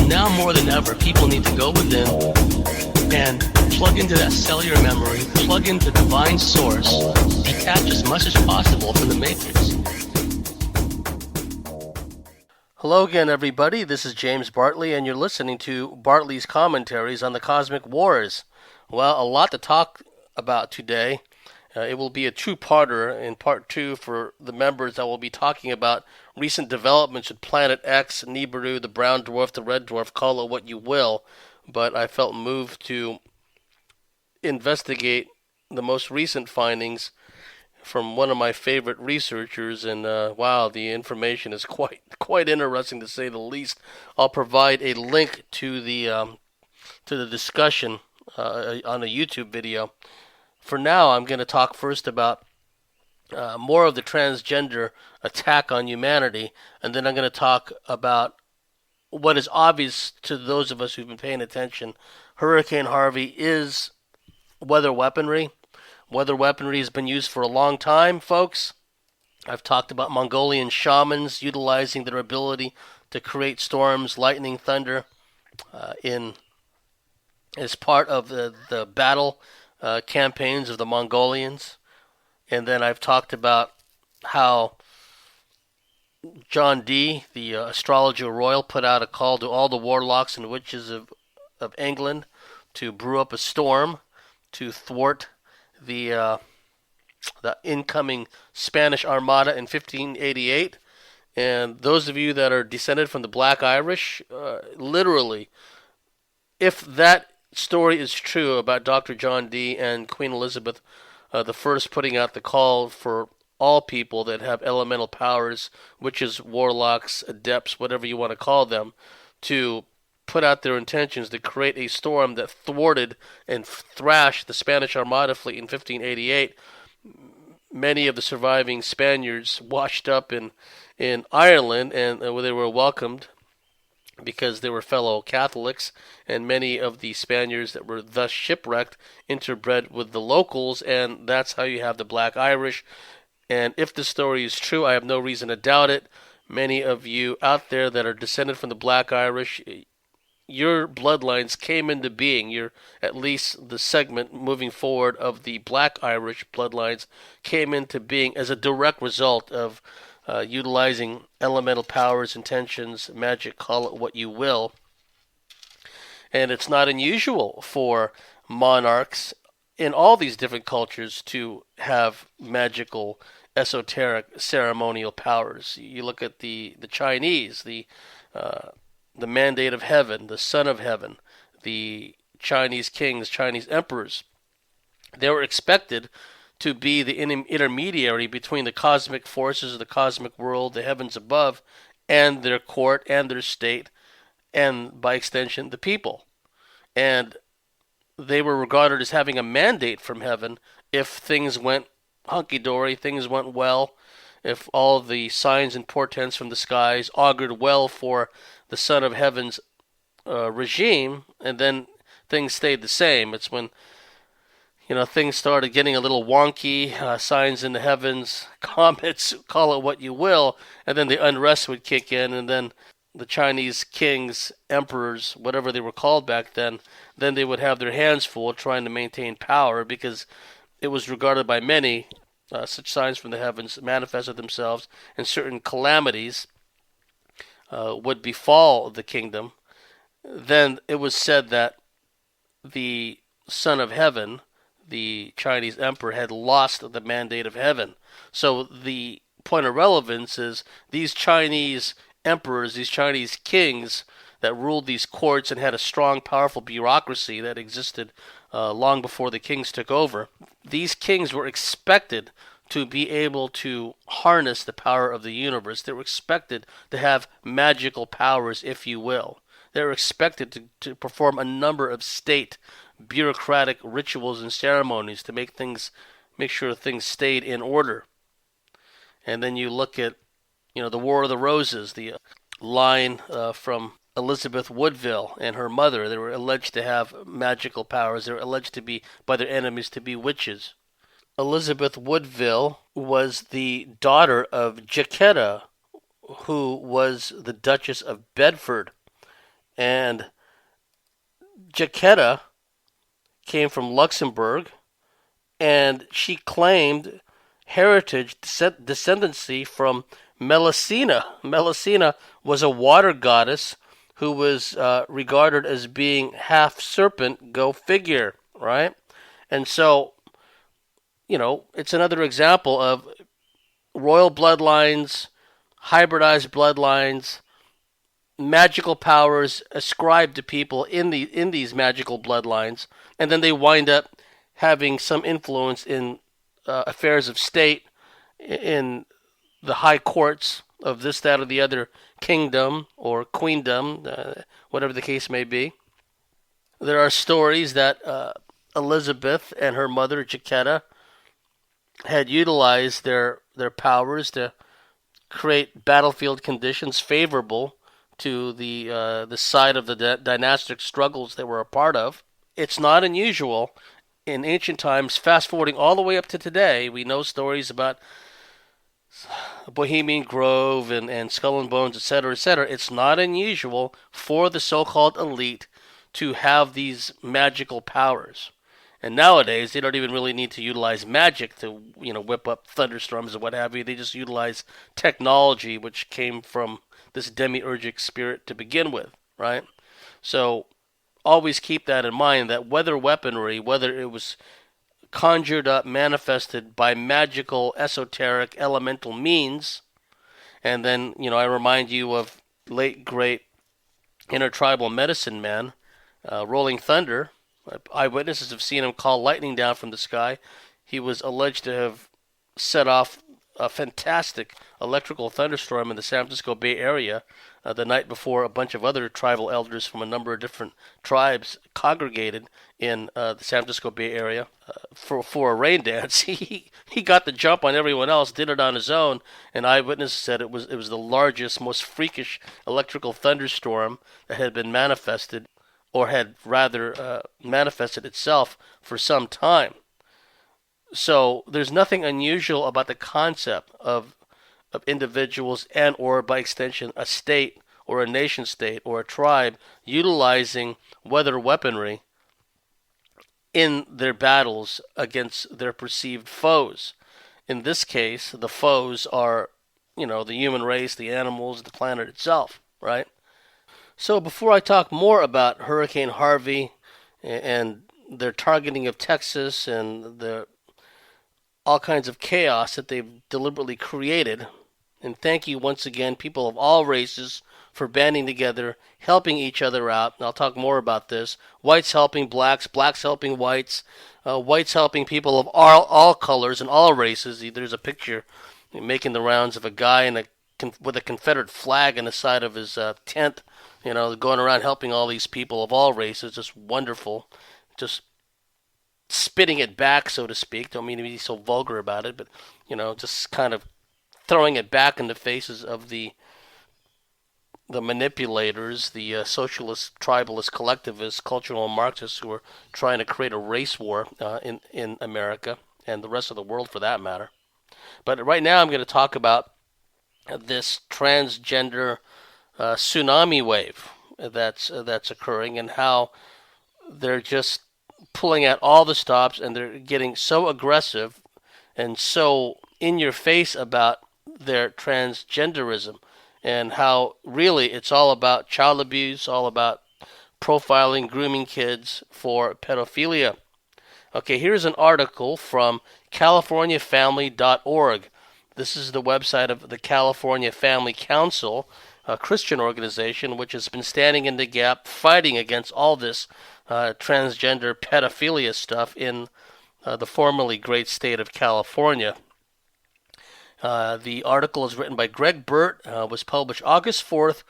Now more than ever, people need to go within and plug into that cellular memory, plug into divine source, detach as much as possible from the matrix. Hello again, everybody. This is James Bartley, and you're listening to Bartley's Commentaries on the Cosmic Wars. Well, a lot to talk about today. It will be a two-parter. In part two, for the members, I will be talking about recent developments with Planet X, Nibiru, the brown dwarf, the red dwarf, call it what you will. But I felt moved to investigate the most recent findings from one of my favorite researchers, and wow, the information is quite interesting to say the least. I'll provide a link to the discussion on a YouTube video. For now, I'm going to talk first about more of the transgender attack on humanity, and then I'm going to talk about what is obvious to those of us who've been paying attention. Hurricane Harvey is weather weaponry. Weather weaponry has been used for a long time, folks. I've talked about Mongolian shamans utilizing their ability to create storms, lightning, thunder, as part of the battle campaigns of the Mongolians. And then I've talked about how John Dee, the astrologer royal, put out a call to all the warlocks and witches of England to brew up a storm to thwart the incoming Spanish Armada in 1588. And those of you that are descended from the Black Irish, literally, if that story is true about Dr. John Dee and Queen Elizabeth the first putting out the call for all people that have elemental powers, witches, warlocks, adepts, whatever you want to call them, to put out their intentions to create a storm that thwarted and thrashed the Spanish Armada fleet in 1588. Many of the surviving Spaniards washed up in Ireland, and they were welcomed because they were fellow Catholics, and many of the Spaniards that were thus shipwrecked interbred with the locals, and that's how you have the Black Irish. And if the story is true, I have no reason to doubt it. Many of you out there that are descended from the Black Irish, your bloodlines came into being. You're at least the segment moving forward of the Black Irish bloodlines came into being as a direct result of utilizing elemental powers, intentions, magic, call it what you will. And it's not unusual for monarchs in all these different cultures to have magical, esoteric, ceremonial powers. You look at the Chinese, the mandate of heaven, the son of heaven, the Chinese kings, Chinese emperors. They were expected to be the intermediary between the cosmic forces of the cosmic world, the heavens above, and their court and their state, and by extension, the people. And they were regarded as having a mandate from heaven if things went hunky-dory, things went well, if all the signs and portents from the skies augured well for the Son of Heaven's regime, and then things stayed the same. It's when things started getting a little wonky, signs in the heavens, comets, call it what you will, and then the unrest would kick in, and then the Chinese kings, emperors, whatever they were called back then they would have their hands full trying to maintain power, because it was regarded by many, such signs from the heavens manifested themselves, and certain calamities would befall the kingdom. Then it was said that the Son of Heaven, the Chinese emperor, had lost the mandate of heaven. So the point of relevance is these Chinese emperors, these Chinese kings that ruled these courts and had a strong, powerful bureaucracy that existed long before the kings took over. These kings were expected to be able to harness the power of the universe. They were expected to have magical powers, if you will. They were expected to perform a number of state bureaucratic rituals and ceremonies to make sure things stayed in order. And then you look at, the War of the Roses, the line from Elizabeth Woodville and her mother. They were alleged to have magical powers. They were alleged to be, by their enemies, to be witches. Elizabeth Woodville was the daughter of Jacquetta, who was the Duchess of Bedford. And Jacquetta came from Luxembourg, and she claimed heritage descendancy from Melusina. Melusina was a water goddess who was regarded as being half serpent. Go figure, right? And so, it's another example of royal bloodlines, hybridized bloodlines, magical powers ascribed to people in these magical bloodlines, and then they wind up having some influence in affairs of state, in the high courts of this, that, or the other kingdom or queendom, whatever the case may be. There are stories that Elizabeth and her mother Jacquetta had utilized their powers to create battlefield conditions favorable to the side of the dynastic struggles they were a part of. It's not unusual in ancient times, fast forwarding all the way up to today. We know stories about Bohemian Grove and Skull and Bones, etc., etc. It's not unusual for the so-called elite to have these magical powers. And nowadays, they don't even really need to utilize magic to, whip up thunderstorms or what have you. They just utilize technology, which came from this demiurgic spirit to begin with, right? So always keep that in mind, that weather weaponry, whether it was conjured up, manifested by magical, esoteric, elemental means, and then, I remind you of late, great intertribal medicine man, Rolling Thunder. Eyewitnesses have seen him call lightning down from the sky. He was alleged to have set off a fantastic electrical thunderstorm in the San Francisco Bay Area the night before a bunch of other tribal elders from a number of different tribes congregated in the San Francisco Bay Area for a rain dance. He got the jump on everyone else, did it on his own, and eyewitnesses said it was the largest, most freakish electrical thunderstorm that had been manifested, or had rather manifested itself for some time. So there's nothing unusual about the concept of individuals and, or by extension, a state or a nation state or a tribe utilizing weather weaponry in their battles against their perceived foes. In this case, the foes are, the human race, the animals, the planet itself, right? So before I talk more about Hurricane Harvey and their targeting of Texas and the all kinds of chaos that they've deliberately created, and thank you once again, people of all races, for banding together, helping each other out. And I'll talk more about this. Whites helping blacks, blacks helping whites, whites helping people of all colors and all races. There's a picture making the rounds of a guy with a Confederate flag in the side of his tent, going around helping all these people of all races. Just wonderful. Just spitting it back, so to speak. Don't mean to be so vulgar about it, but, just kind of throwing it back in the faces of the manipulators, the socialist, tribalist, collectivists, cultural Marxists who are trying to create a race war in America and the rest of the world for that matter. But right now I'm going to talk about this transgender tsunami wave that's occurring, and how they're just pulling out all the stops, and they're getting so aggressive and so in your face about their transgenderism, and how really it's all about child abuse, all about profiling, grooming kids for pedophilia. Okay, here's an article from CaliforniaFamily.org. This is the website of the California Family Council, a Christian organization which has been standing in the gap, fighting against all this transgender pedophilia stuff in the formerly great state of California. The article is written by Greg Burt, was published August 4th,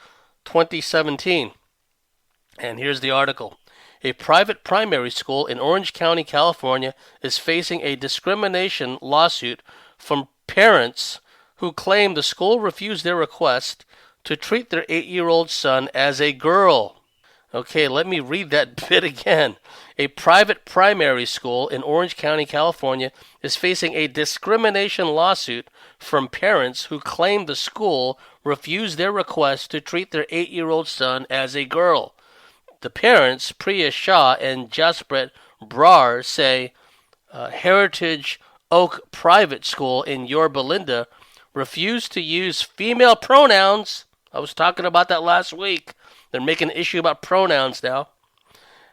2017. And here's the article. A private primary school in Orange County, California is facing a discrimination lawsuit from parents who claim the school refused their request to treat their 8-year-old son as a girl. Okay, let me read that bit again. A private primary school in Orange County, California is facing a discrimination lawsuit from parents who claim the school refused their request to treat their 8-year-old son as a girl. The parents, Priya Shah and Jasprit Brar, say Heritage Oak Private School in Yorba Linda refused to use female pronouns. I was talking about that last week. They're making an issue about pronouns now.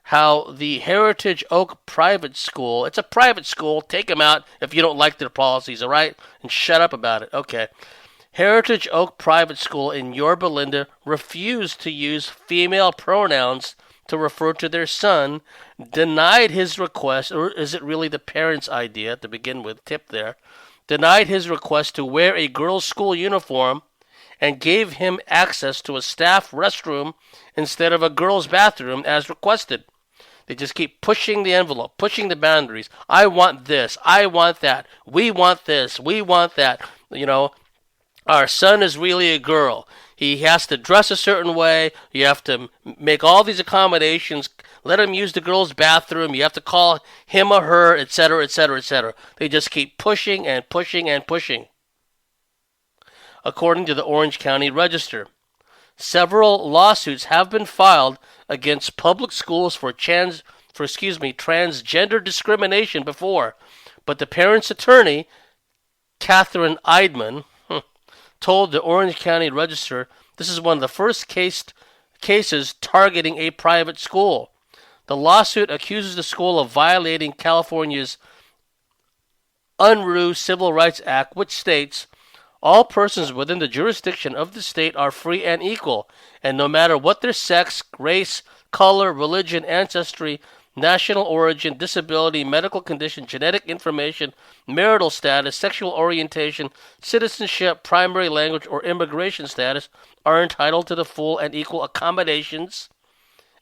How the Heritage Oak Private School, it's a private school, take them out if you don't like their policies, all right? And shut up about it. Okay. Heritage Oak Private School in Yorba Linda refused to use female pronouns to refer to their son, denied his request, or is it really the parents' idea to begin with? Tip there. Denied his request to wear a girls' school uniform and gave him access to a staff restroom instead of a girls' bathroom as requested. They just keep pushing the envelope, pushing the boundaries. I want this. I want that. We want this. We want that. You know, our son is really a girl. He has to dress a certain way. You have to make all these accommodations. Let him use the girls' bathroom. You have to call him or her, etc., etc., etc. They just keep pushing and pushing and pushing. According to the Orange County Register, several lawsuits have been filed against public schools for transgender discrimination before, but the parents' attorney, Catherine Eidman, told the Orange County Register this is one of the first cases targeting a private school. The lawsuit accuses the school of violating California's Unruh Civil Rights Act, which states all persons within the jurisdiction of the state are free and equal, and no matter what their sex, race, color, religion, ancestry, national origin, disability, medical condition, genetic information, marital status, sexual orientation, citizenship, primary language, or immigration status, are entitled to the full and equal accommodations,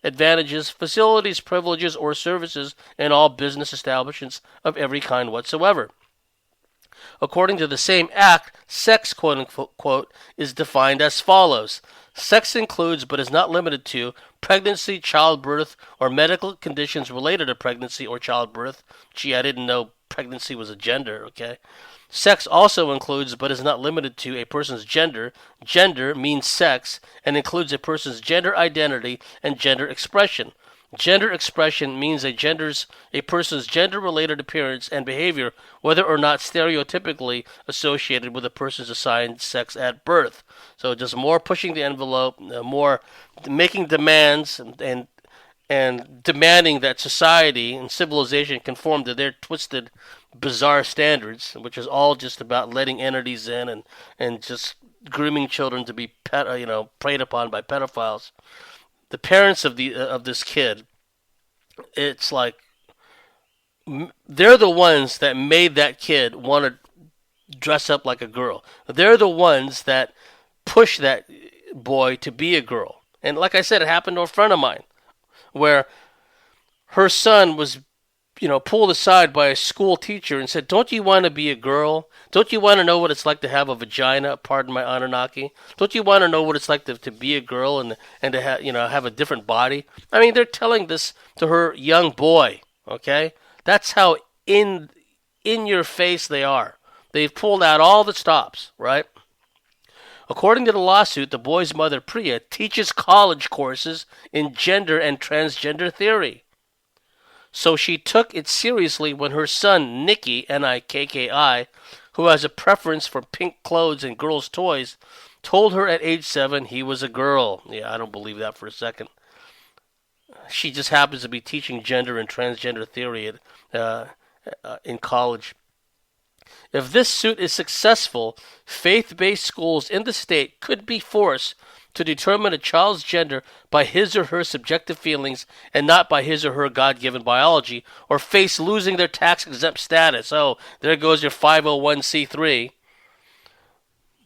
advantages, facilities, privileges, or services in all business establishments of every kind whatsoever. According to the same act, sex, quote-unquote, is defined as follows. Sex includes, but is not limited to, pregnancy, childbirth, or medical conditions related to pregnancy or childbirth. Gee, I didn't know pregnancy was a gender, okay? Sex also includes, but is not limited to, a person's gender. Gender means sex and includes a person's gender identity and gender expression. Gender expression means a person's gender-related appearance and behavior, whether or not stereotypically associated with a person's assigned sex at birth. So just more pushing the envelope, more making demands and demanding that society and civilization conform to their twisted, bizarre standards, which is all just about letting entities in and just grooming children to be preyed upon by pedophiles. The parents of this kid, it's like they're the ones that made that kid want to dress up like a girl. They're the ones that push that boy to be a girl. And like I said, it happened to a friend of mine where her son was pulled aside by a school teacher and said, "Don't you want to be a girl? Don't you want to know what it's like to have a vagina? Pardon my Anunnaki. Don't you want to know what it's like to be a girl and to have a different body?" I mean, they're telling this to her young boy. Okay, that's how in your face they are. They've pulled out all the stops, right? According to the lawsuit, the boy's mother, Priya, teaches college courses in gender and transgender theory. So she took it seriously when her son, Nicky, Nikki, who has a preference for pink clothes and girls' toys, told her at age 7 he was a girl. Yeah, I don't believe that for a second. She just happens to be teaching gender and transgender theory in college. If this suit is successful, faith-based schools in the state could be forced to determine a child's gender by his or her subjective feelings and not by his or her God-given biology, or face losing their tax-exempt status. Oh, there goes your 501c3.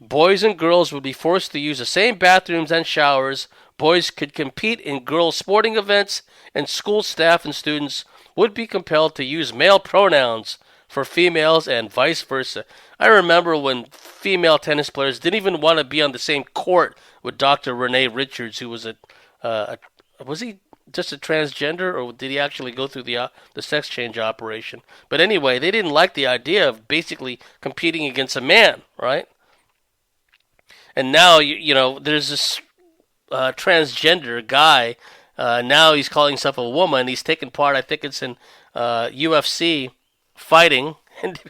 Boys and girls would be forced to use the same bathrooms and showers. Boys could compete in girls' sporting events, and school staff and students would be compelled to use male pronouns for females and vice versa. I remember when female tennis players didn't even want to be on the same court with Dr. Renee Richards, who was was he just a transgender, or did he actually go through the sex change operation? But anyway, they didn't like the idea of basically competing against a man, right? And now there's this transgender guy Now he's calling himself a woman. He's taken part, I think it's in UFC fighting, and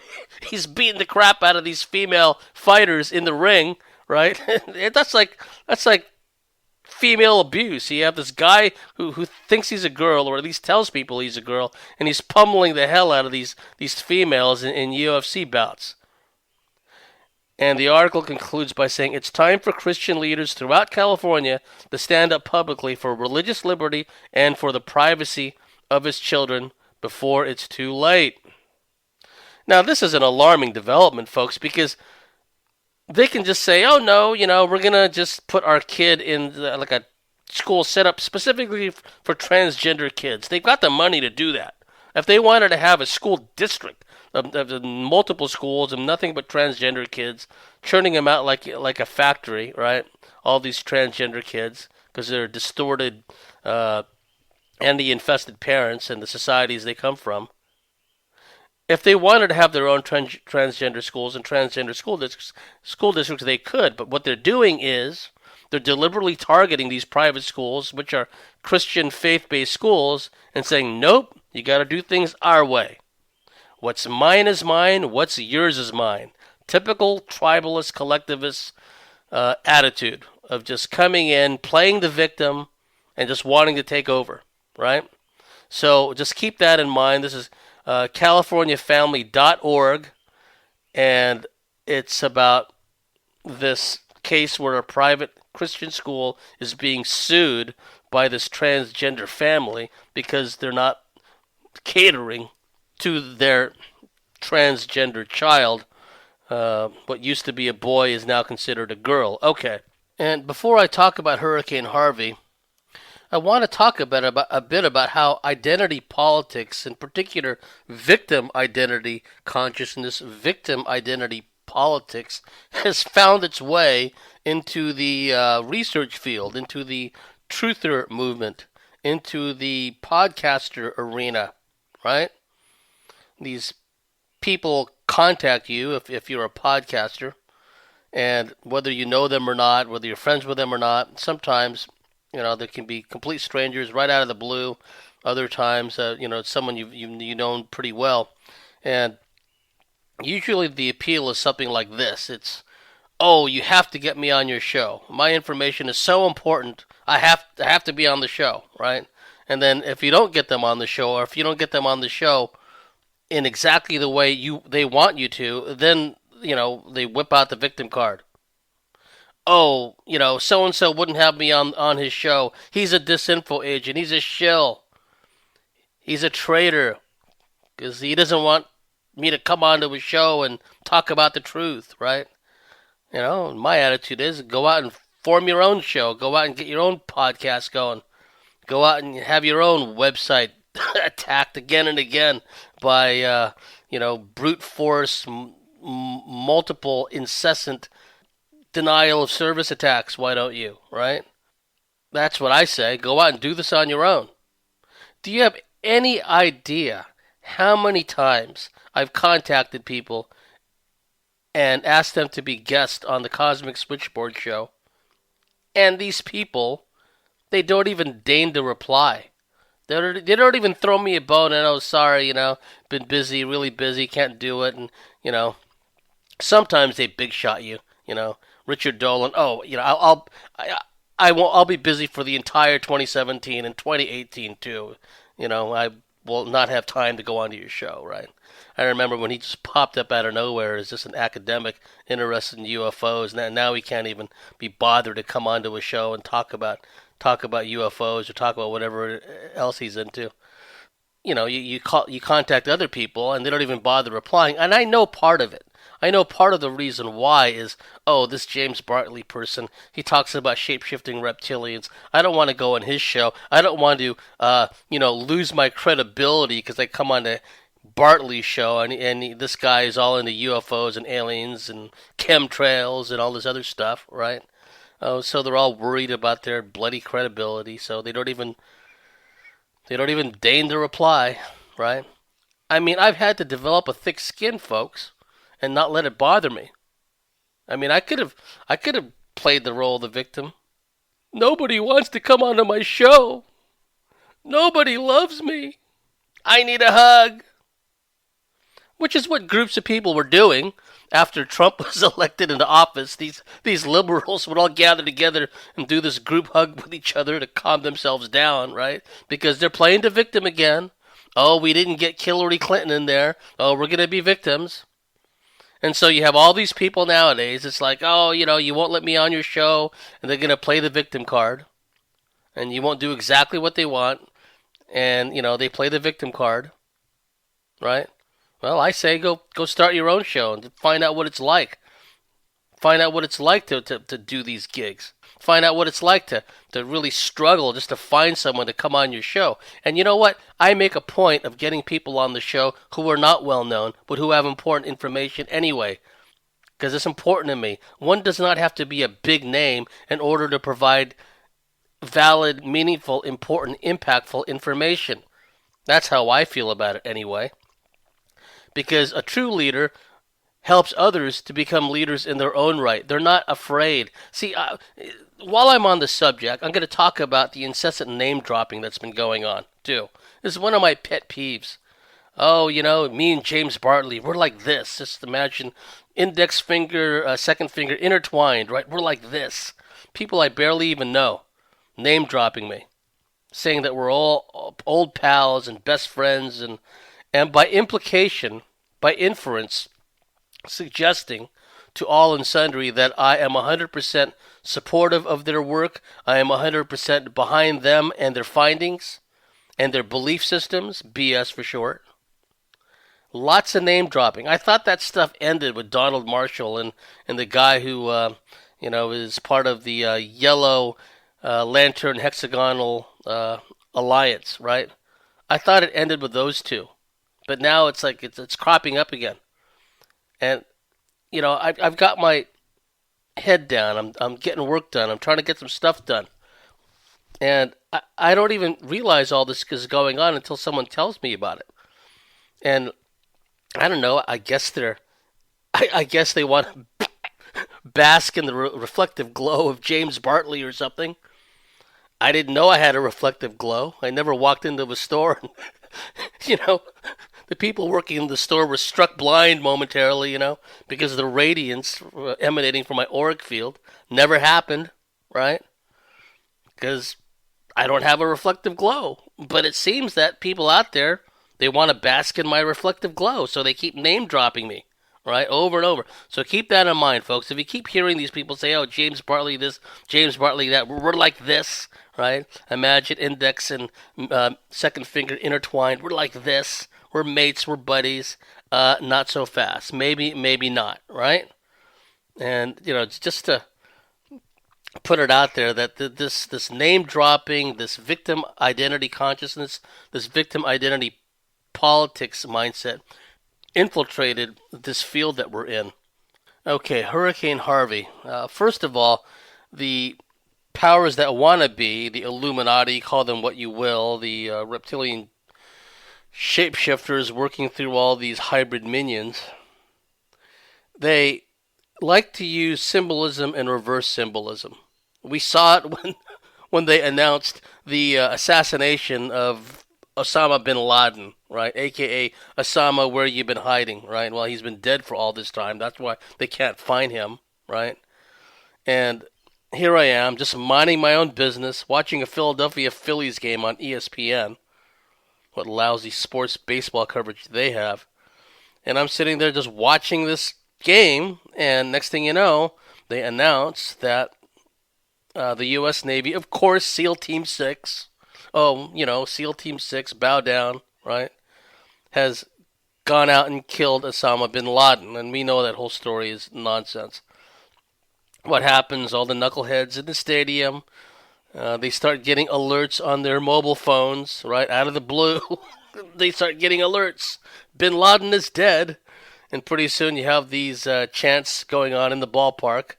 he's beating the crap out of these female fighters in the ring, right? That's like female abuse. You have this guy who thinks he's a girl, or at least tells people he's a girl, and he's pummeling the hell out of these females in UFC bouts. And the article concludes by saying it's time for Christian leaders throughout California to stand up publicly for religious liberty and for the privacy of his children before it's too late. Now, this is an alarming development, folks, because they can just say, oh, no, we're going to just put our kid in like a school set up specifically for transgender kids. They've got the money to do that. If they wanted to have a school district of multiple schools and nothing but transgender kids, churning them out like a factory, right? All these transgender kids, because they're distorted and the infested parents and the societies they come from. If they wanted to have their own transgender schools and transgender school districts, they could. But what they're doing is they're deliberately targeting these private schools, which are Christian faith-based schools, and saying, nope, you got to do things our way. What's mine is mine. What's yours is mine. Typical tribalist, collectivist attitude of just coming in, playing the victim, and just wanting to take over, right? So just keep that in mind. This is CaliforniaFamily.org, and it's about this case where a private Christian school is being sued by this transgender family because they're not catering to their transgender child. What used to be a boy is now considered a girl. Okay. And before I talk about Hurricane Harvey, I want to talk a bit about how identity politics, in particular victim identity consciousness, victim identity politics, has found its way into the research field, into the truther movement, into the podcaster arena, right? These people contact you if you're a podcaster, and whether you know them or not, whether you're friends with them or not, sometimes, they can be complete strangers right out of the blue. Other times, it's someone you've known pretty well. And usually the appeal is something like this. It's, oh, you have to get me on your show. My information is so important. I have to be on the show, right? And then if you don't get them on the show, or if you don't get them on the show in exactly the way they want you to, then, they whip out the victim card. Oh, so-and-so wouldn't have me on his show. He's a disinfo agent. He's a shill. He's a traitor. Because he doesn't want me to come onto his show and talk about the truth, right? My attitude is go out and form your own show. Go out and get your own podcast going. Go out and have your own website attacked again and again by, brute force, multiple incessant denial of service attacks. Why don't you, right? That's what I say. Go out and do this on your own. Do you have any idea how many times I've contacted people and asked them to be guests on the Cosmic Switchboard show, and these people, they don't even deign to reply. They don't even throw me a bone and, oh, sorry, been busy, really busy, can't do it. And, sometimes they big shot you, Richard Dolan, oh, I'll be busy for the entire 2017 and 2018 too. I will not have time to go onto your show, right? I remember when he just popped up out of nowhere as just an academic interested in UFOs. Now he can't even be bothered to come onto a show and talk about UFOs or talk about whatever else he's into. You contact other people and they don't even bother replying. And I know part of it. I know part of the reason why is, oh, this James Bartley person, he talks about shape-shifting reptilians. I don't want to go on his show. I don't want to, lose my credibility because I come on to Bartley's show and this guy is all into UFOs and aliens and chemtrails and all this other stuff, right? Oh, so they're all worried about their bloody credibility, so they don't even deign to reply, right? I mean, I've had to develop a thick skin, folks, and not let it bother me. I mean, I could have played the role of the victim. Nobody wants to come onto my show. Nobody loves me. I need a hug. Which is what groups of people were doing after Trump was elected into office. These liberals would all gather together and do this group hug with each other to calm themselves down, right? Because they're playing the victim again. Oh, we didn't get Hillary Clinton in there. Oh, we're going to be victims. And so you have all these people nowadays. It's like, oh, you won't let me on your show, and they're going to play the victim card, and you won't do exactly what they want, and they play the victim card, right? Well, I say go start your own show and find out what it's like. Find out what it's like to do these gigs. Find out what it's like to really struggle just to find someone to come on your show. And you know what? I make a point of getting people on the show who are not well known, but who have important information anyway. Because it's important to me. One does not have to be a big name in order to provide valid, meaningful, important, impactful information. That's how I feel about it anyway. Because a true leader helps others to become leaders in their own right. They're not afraid. See, while I'm on the subject, I'm going to talk about the incessant name dropping that's been going on, too. This is one of my pet peeves. Oh, me and James Bartley, we're like this. Just imagine index finger, second finger intertwined, right? We're like this. People I barely even know name dropping me, saying that we're all old pals and best friends, and by implication, by inference, suggesting to all and sundry that I am 100% supportive of their work. I am 100% behind them and their findings and their belief systems, BS for short. Lots of name dropping. I thought that stuff ended with Donald Marshall and the guy who, is part of the Yellow Lantern Hexagonal Alliance, right? I thought it ended with those two. But now it's like it's cropping up again. And, I've got my head down. I'm getting work done. I'm trying to get some stuff done. And I don't even realize all this is going on until someone tells me about it. And I don't know. I guess they want to bask in the reflective glow of James Bartley or something. I didn't know I had a reflective glow. I never walked into a store and, the people working in the store were struck blind momentarily, because of the radiance emanating from my auric field. Never happened, right? Because I don't have a reflective glow. But it seems that people out there, they want to bask in my reflective glow, so they keep name dropping me, right? Over and over. So keep that in mind, folks. If you keep hearing these people say, oh, James Bartley this, James Bartley that, we're like this, right? Imagine index and second finger intertwined. We're like this. We're mates. We're buddies. Not so fast. Maybe not, right? And, just to put it out there that this name dropping, this victim identity consciousness, this victim identity politics mindset infiltrated this field that we're in. Okay, Hurricane Harvey. First of all, the powers that want to be, the Illuminati, call them what you will, the reptilian shapeshifters working through all these hybrid minions, they like to use symbolism and reverse symbolism. We saw it when they announced the assassination of Osama bin Laden, right? AKA Osama, where you been hiding, right? Well, he's been dead for all this time. That's why they can't find him, right? And here I am, just minding my own business, watching a Philadelphia Phillies game on ESPN. What lousy sports baseball coverage they have. And I'm sitting there just watching this game, and next thing you know, they announce that the U.S. Navy, of course, SEAL Team 6, SEAL Team 6, bow down, right, has gone out and killed Osama bin Laden. And we know that whole story is nonsense. What happens? All the knuckleheads in the stadium, they start getting alerts on their mobile phones, right, out of the blue. They start getting alerts. Bin Laden is dead. And pretty soon you have these chants going on in the ballpark.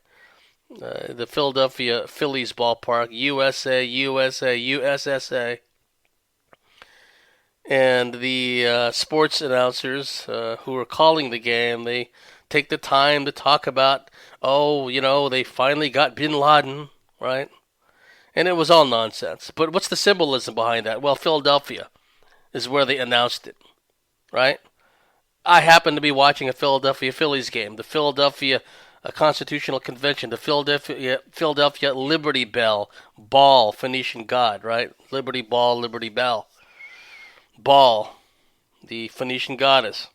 The Philadelphia Phillies ballpark, USA, USA, USSA. And the sports announcers who are calling the game, they take the time to talk about, they finally got bin Laden, right? And it was all nonsense. But what's the symbolism behind that? Well, Philadelphia is where they announced it, right? I happened to be watching a Philadelphia Phillies game, the Philadelphia Constitutional Convention, the Philadelphia Liberty Ball, Phoenician god, right? Liberty Ball, Liberty Bell. Ball, the Phoenician goddess.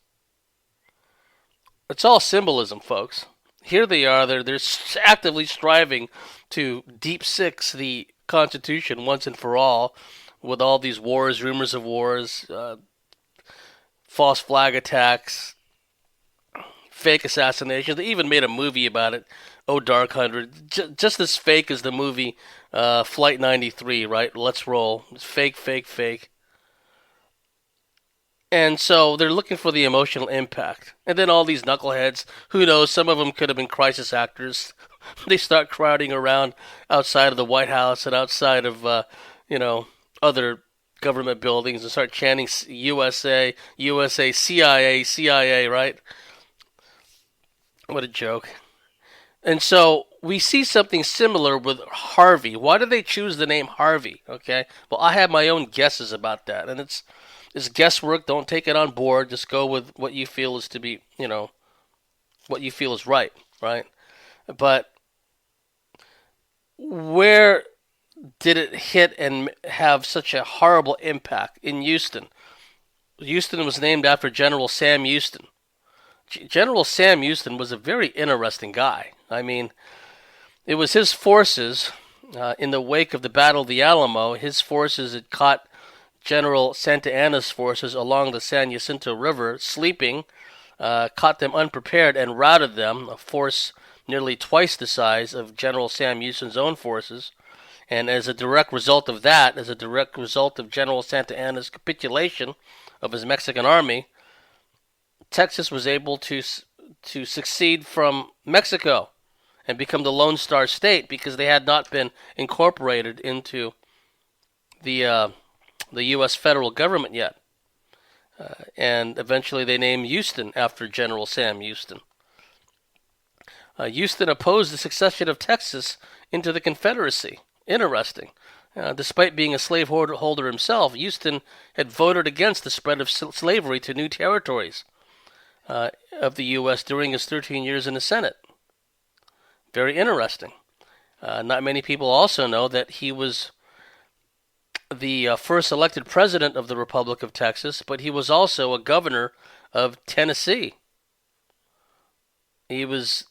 It's all symbolism, folks. Here they are, they're actively striving to deep six the Constitution once and for all with all these wars, rumors of wars, false flag attacks, fake assassinations. They even made a movie about it. Oh, Dark 100. Just as fake as the movie Flight 93, right? Let's roll. It's fake, fake, fake. And so they're looking for the emotional impact. And then all these knuckleheads, who knows, some of them could have been crisis actors. They start crowding around outside of the White House and outside of, other government buildings and start chanting USA, USA, CIA, CIA, right? What a joke. And so we see something similar with Harvey. Why did they choose the name Harvey? Okay. Well, I have my own guesses about that. And it's guesswork. Don't take it on board. Just go with what you feel is to be, what you feel is right, right? But where did it hit and have such a horrible impact? In Houston. Houston was named after General Sam Houston. General Sam Houston was a very interesting guy. I mean, it was his forces, in the wake of the Battle of the Alamo, his forces had caught General Santa Anna's forces along the San Jacinto River sleeping, caught them unprepared and routed them, a force nearly twice the size of General Sam Houston's own forces. And as a direct result of that, as a direct result of General Santa Anna's capitulation of his Mexican army, Texas was able to succeed from Mexico and become the Lone Star State because they had not been incorporated into the U.S. federal government yet. And eventually they named Houston after General Sam Houston. Houston opposed the succession of Texas into the Confederacy. Interesting. Despite being a slaveholder himself, Houston had voted against the spread of slavery to new territories of the U.S. during his 13 years in the Senate. Very interesting. Not many people also know that he was the first elected president of the Republic of Texas, but he was also a governor of Tennessee. He was,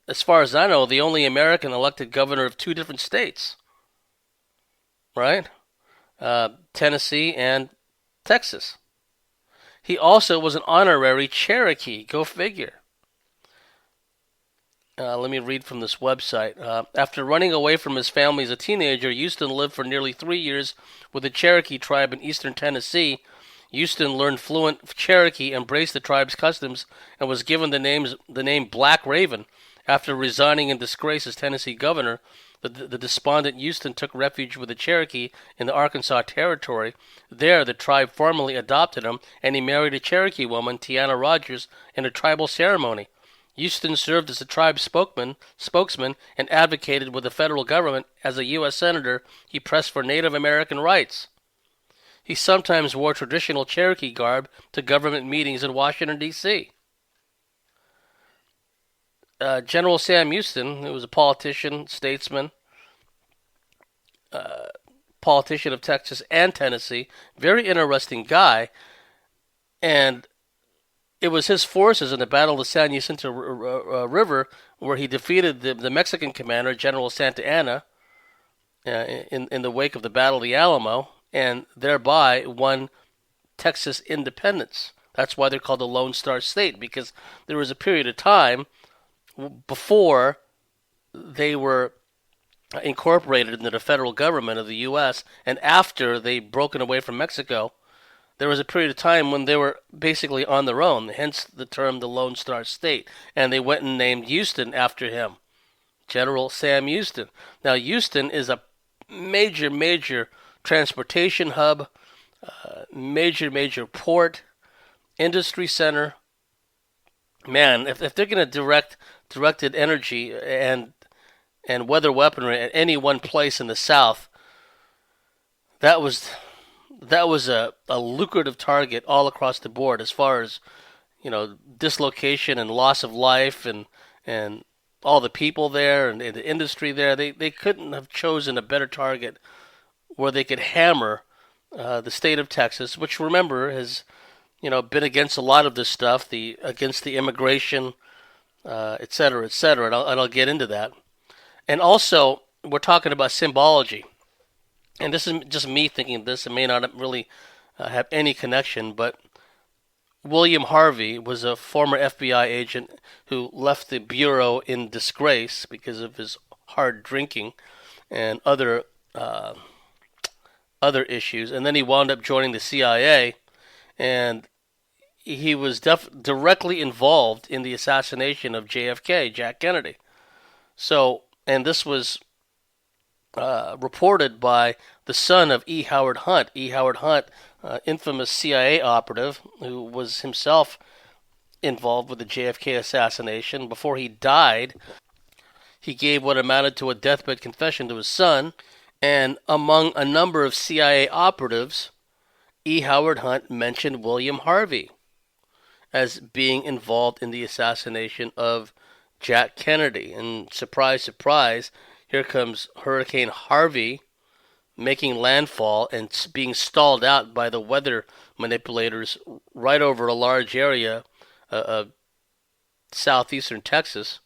as far as I know, the only American elected governor of two different states. Right? Tennessee and Texas. He also was an honorary Cherokee. Go figure. Let me read from this website. After running away from his family as a teenager, Houston lived for nearly 3 years with the Cherokee tribe in eastern Tennessee. Houston learned fluent Cherokee, embraced the tribe's customs, and was given the name Black Raven. After resigning in disgrace as Tennessee governor, the despondent Houston took refuge with the Cherokee in the Arkansas Territory. There, the tribe formally adopted him, and he married a Cherokee woman, Tiana Rogers, in a tribal ceremony. Houston served as the tribe's spokesman and advocated with the federal government. As a U.S. Senator, he pressed for Native American rights. He sometimes wore traditional Cherokee garb to government meetings in Washington, D.C. General Sam Houston, who was a politician, statesman, politician of Texas and Tennessee, very interesting guy, and it was his forces in the Battle of the San Jacinto River where he defeated the Mexican commander, General Santa Anna, in the wake of the Battle of the Alamo, and thereby won Texas independence. That's why they're called the Lone Star State, because there was a period of time before they were incorporated into the federal government of the U.S. and after they'd broken away from Mexico, there was a period of time when they were basically on their own, hence the term the Lone Star State. And they went and named Houston after him, General Sam Houston. Now, Houston is a major transportation hub, major port, industry center. Man, if they're going to directed energy and weather weaponry at any one place in the South, that was a lucrative target all across the board as far as dislocation and loss of life and all the people there and the industry there. They couldn't have chosen a better target where they could hammer the state of Texas, which remember has been against a lot of this stuff, against the immigration, et cetera, et cetera. And I'll get into that. And also, we're talking about symbology, and this is just me thinking this. It may not really have any connection, but William Harvey was a former FBI agent who left the bureau in disgrace because of his hard drinking and other issues, and then he wound up joining the CIA, and he was directly involved in the assassination of JFK, Jack Kennedy. So, and this was reported by the son of E. Howard Hunt. E. Howard Hunt, infamous CIA operative who was himself involved with the JFK assassination. Before he died, he gave what amounted to a deathbed confession to his son. And among a number of CIA operatives, E. Howard Hunt mentioned William Harvey as being involved in the assassination of Jack Kennedy. And surprise, surprise, here comes Hurricane Harvey making landfall and being stalled out by the weather manipulators right over a large area of southeastern Texas.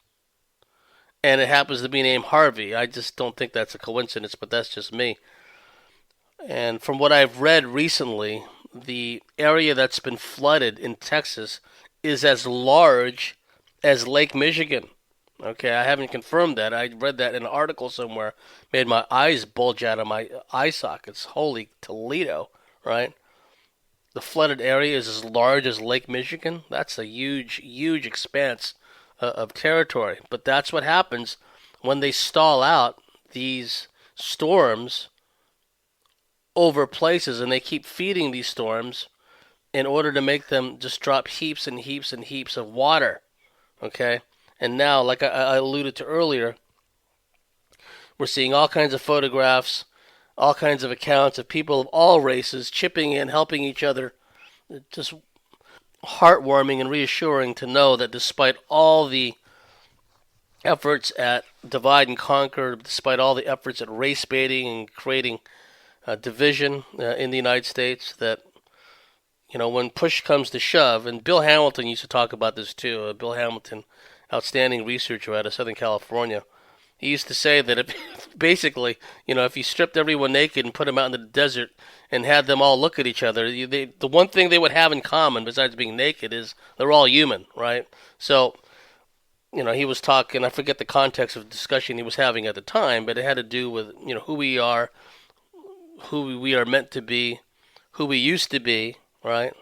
And it happens to be named Harvey. I just don't think that's a coincidence, but that's just me. And from what I've read recently, the area that's been flooded in Texas is as large as Lake Michigan. Okay, I haven't confirmed that. I read that in an article somewhere. Made my eyes bulge out of my eye sockets. Holy Toledo, right? The flooded area is as large as Lake Michigan. That's a huge, huge expanse of territory. But that's what happens when they stall out these storms over places, and they keep feeding these storms in order to make them just drop heaps and heaps and heaps of water. Okay? And now, like I alluded to earlier, we're seeing all kinds of photographs, all kinds of accounts of people of all races chipping in, helping each other. Just heartwarming and reassuring to know that despite all the efforts at divide and conquer, despite all the efforts at race baiting and creating division in the United States, that when push comes to shove, and Bill Hamilton used to talk about this too. Bill Hamilton, outstanding researcher out of Southern California, he used to say that if basically, if you stripped everyone naked and put them out in the desert and had them all look at each other, the one thing they would have in common besides being naked is they're all human, right? So, he was talking, I forget the context of the discussion he was having at the time, but it had to do with, who we are meant to be, who we used to be, right?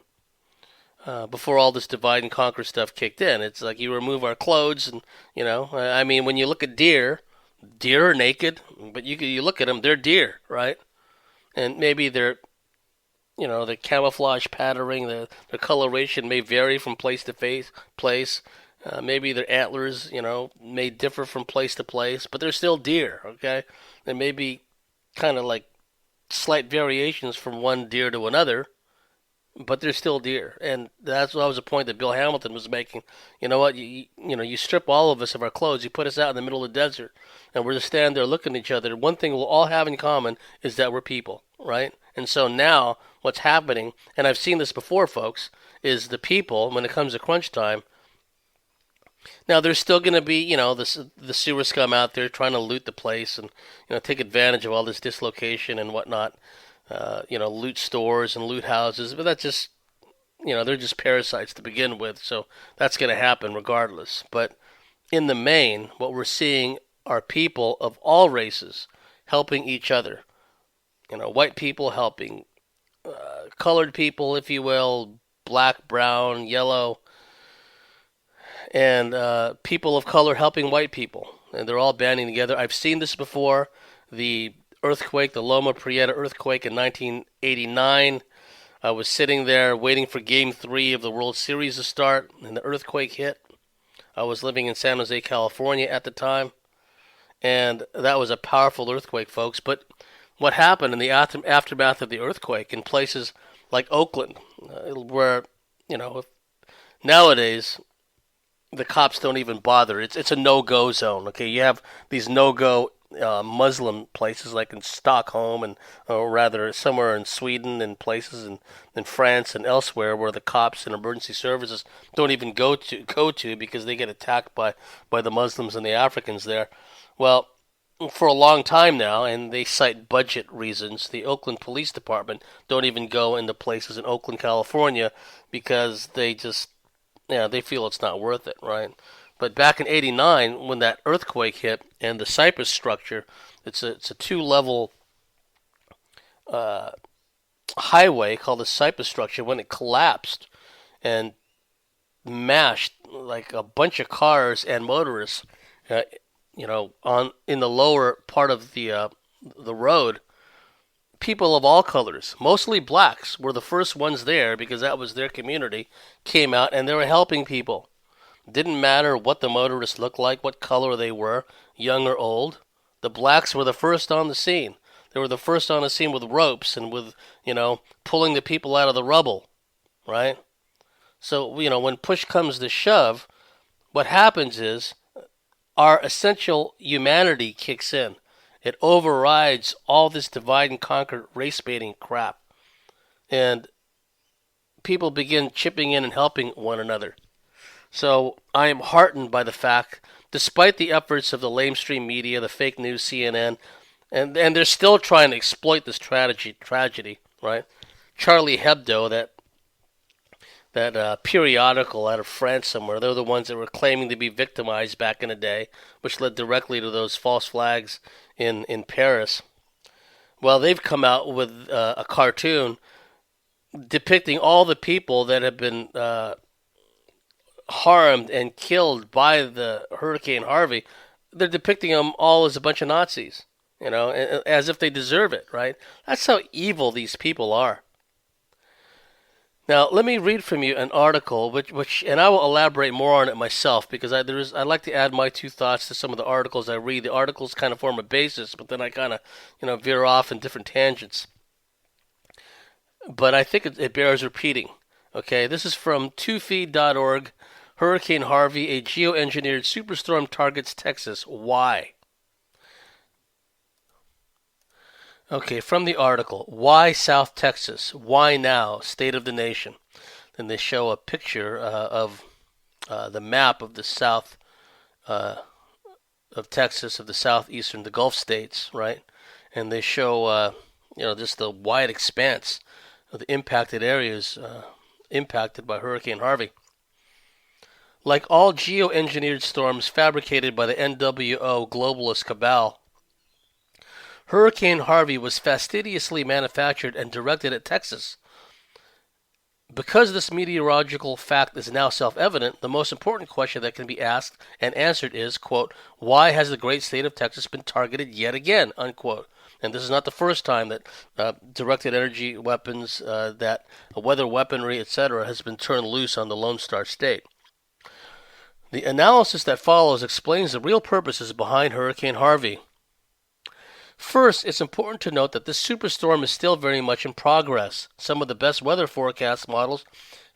Before all this divide and conquer stuff kicked in. It's like you remove our clothes and, I mean, when you look at deer are naked, but you look at them, they're deer, right? And maybe their camouflage patterning, their coloration may vary from place to place. Maybe their antlers, may differ from place to place, but they're still deer, okay? There may be kind of like slight variations from one deer to another, but they're still deer. And that was a point that Bill Hamilton was making. You know what? You strip all of us of our clothes, you put us out in the middle of the desert, and we're just standing there looking at each other. One thing we'll all have in common is that we're people, right? And so now what's happening, and I've seen this before, folks, is the people, when it comes to crunch time, now there's still going to be, the sewer scum out there trying to loot the place and, take advantage of all this dislocation and whatnot. Loot stores and loot houses, but that's just, they're just parasites to begin with, so that's going to happen regardless. But in the main, what we're seeing are people of all races helping each other. White people helping colored people, if you will, black, brown, yellow, and people of color helping white people. And they're all banding together. I've seen this before. The earthquake, the Loma Prieta earthquake in 1989. I was sitting there waiting for Game 3 of the World Series to start, and the earthquake hit. I was living in San Jose, California at the time, and that was a powerful earthquake, folks. But what happened in the aftermath of the earthquake in places like Oakland, where, you know, nowadays the cops don't even bother. It's a no-go zone. Okay, you have these no-go Muslim places like in Stockholm and, or rather, somewhere in Sweden and places in France and elsewhere where the cops and emergency services don't even go to because they get attacked by the Muslims and the Africans there. Well, for a long time now, and they cite budget reasons, the Oakland Police Department don't even go into places in Oakland, California, because they just, yeah, they feel it's not worth it, right? But back in '89, when that earthquake hit and the Cypress structure, it's a two-level highway called the Cypress structure. When it collapsed and mashed like a bunch of cars and motorists, uh, on in the lower part of the road, people of all colors, mostly blacks, were the first ones there because that was their community, came out and they were helping people. Didn't matter what the motorists looked like, what color they were, young or old. The blacks were the first on the scene. They were the first on the scene with ropes and with, pulling the people out of the rubble, right? So, when push comes to shove, what happens is our essential humanity kicks in. It overrides all this divide and conquer race baiting crap. And people begin chipping in and helping one another. So I am heartened by the fact, despite the efforts of the lamestream media, the fake news, CNN, and they're still trying to exploit this tragedy, right? Charlie Hebdo, that periodical out of France somewhere, they're the ones that were claiming to be victimized back in the day, which led directly to those false flags in Paris. Well, they've come out with a cartoon depicting all the people that have been harmed and killed by the Hurricane Harvey. They're depicting them all as a bunch of Nazis, as if they deserve it, right? That's how evil these people are. Now, let me read from you an article, which and I will elaborate more on it myself because I like to add my two thoughts to some of the articles I read. The articles kind of form a basis, but then I kind of, veer off in different tangents. But I think it bears repeating. Okay, this is from 2feed.org. Hurricane Harvey, a geo-engineered superstorm targets Texas. Why? Okay, from the article, why South Texas? Why now? State of the nation. Then they show a picture of the map of the south of Texas, of the southeastern, the Gulf states, right? And they show, just the wide expanse of the impacted areas impacted by Hurricane Harvey. Like all geoengineered storms fabricated by the NWO globalist cabal, Hurricane Harvey was fastidiously manufactured and directed at Texas. Because this meteorological fact is now self-evident, the most important question that can be asked and answered is, quote, why has the great state of Texas been targeted yet again, unquote. And this is not the first time that directed energy weapons, that weather weaponry, etc., has been turned loose on the Lone Star State. The analysis that follows explains the real purposes behind Hurricane Harvey. First, it's important to note that this superstorm is still very much in progress. Some of the best weather forecast models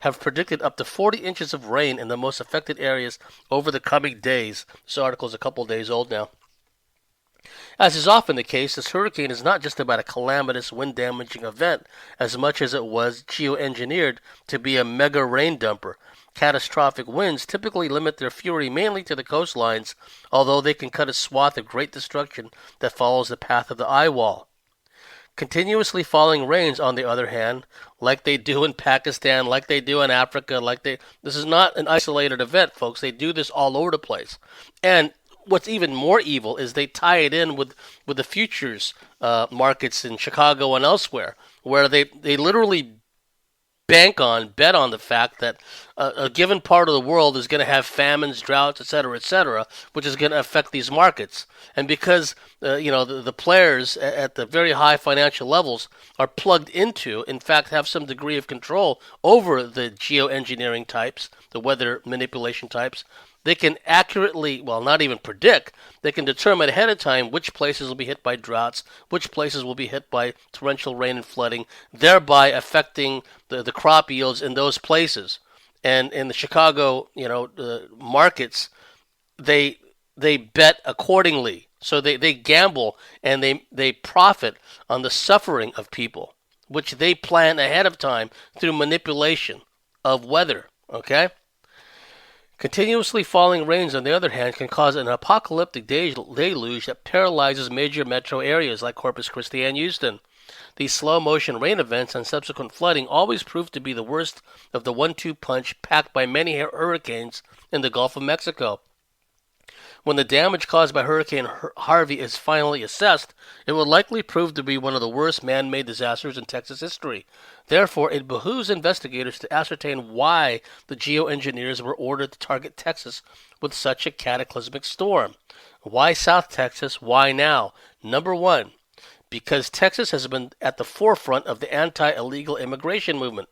have predicted up to 40 inches of rain in the most affected areas over the coming days. This article is a couple of days old now. As is often the case, this hurricane is not just about a calamitous wind-damaging event as much as it was geoengineered to be a mega rain dumper. Catastrophic winds typically limit their fury mainly to the coastlines, although they can cut a swath of great destruction that follows the path of the eye wall. Continuously falling rains, on the other hand, like they do in Pakistan, like they do in Africa, this is not an isolated event, folks. They do this all over the place. And what's even more evil is they tie it in with the futures markets in Chicago and elsewhere, where they literally bet on the fact that a given part of the world is going to have famines, droughts, etc., which is going to affect these markets. And because the players at the very high financial levels are plugged into, in fact, have some degree of control over the geoengineering types, the weather manipulation types, they can accurately, well, not even predict, they can determine ahead of time which places will be hit by droughts, which places will be hit by torrential rain and flooding, thereby affecting the crop yields in those places. And in the Chicago, markets, they they bet accordingly. So they gamble and they profit on the suffering of people, which they plan ahead of time through manipulation of weather. Okay? Continuously falling rains, on the other hand, can cause an apocalyptic deluge that paralyzes major metro areas like Corpus Christi and Houston. These slow motion rain events and subsequent flooding always prove to be the worst of the 1-2 punch packed by many hurricanes in the Gulf of Mexico. When the damage caused by Hurricane Harvey is finally assessed, it will likely prove to be one of the worst man-made disasters in Texas history. Therefore, it behooves investigators to ascertain why the geoengineers were ordered to target Texas with such a cataclysmic storm. Why South Texas? Why now? Number one, because Texas has been at the forefront of the anti-illegal immigration movement.